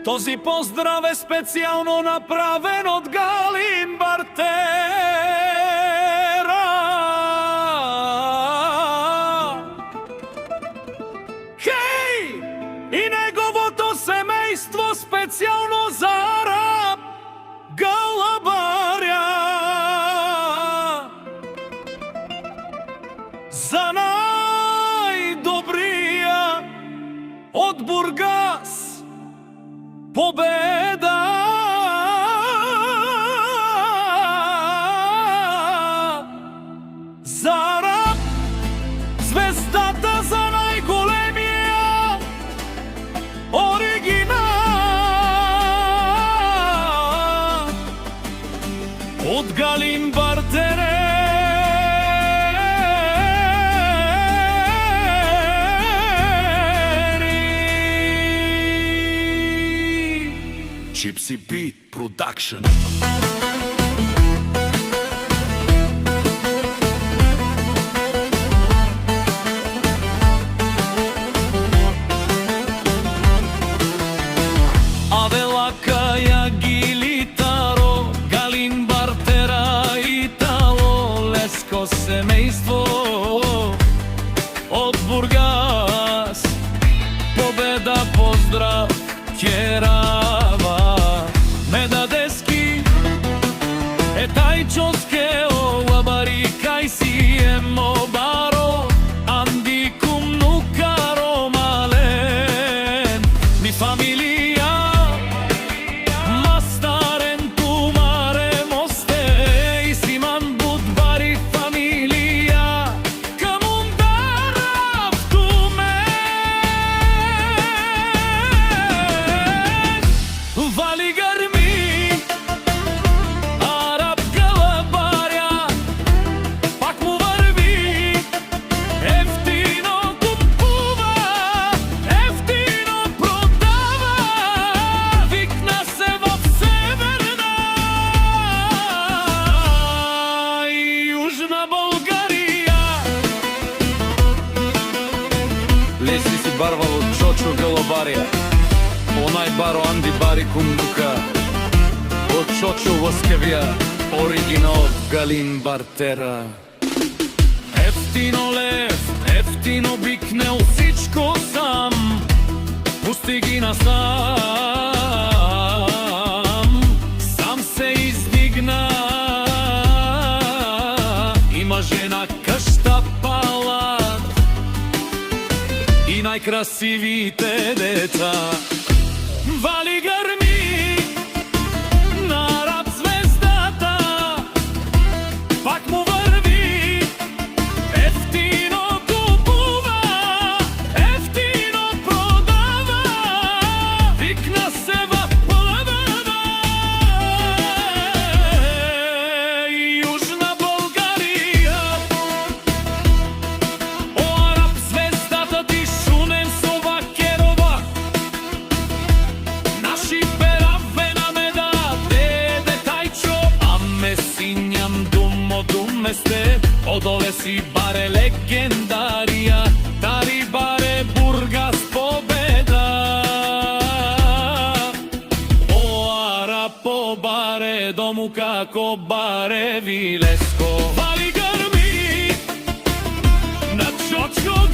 Този поздрав е специално направен от Галин Бартера Хей! И неговото семейство специално за Араб Гълъбаря, за най-добрия от Бургас победа. За Араб звездата, за най-големия оригинал от Галин Бартера. Gypsy Beat Production. Авелака я гилитаро, Галин Бартера Итало, Леско семейство от Бургас. Победа, поздрав, Керава, Медадески, Етайчоске, Олабари, Кайси, Емобаро, Анди, Кумнукаро, Мален, ми фамилия, Мастарен, Тумаре, Мосте, и Симан, Будбари, фамилия, Камундара, Вали гърми, Араб Гълъбаря, пак му върви, ефтино купува, ефтино продава, викна се в Северна и Южна България. Леси си барвало Чочо Гълъбаря, онай баро Анди Бари Кундука, от Чочо Лъскавия, оригинал Галин Бартера. Ефтино лев, ефтино бикнел, всичко сам, пусти ги насам. Сам се издигна, има жена, къща, палат и най-красивите деца. Вали гърми на Араб звездата, пак му върви, ефтино купува, ефтино продава, викна се в Плевена и Южна България. О, Араб звездата ти Шунен Совакерова, наши перавена меда, деде Тайчо, аме синям думо думесте, одоле си баре легендария, тари баре Бургас победа. О, Араб по баре дому како баре Вилеско. Вали гърми на Чочо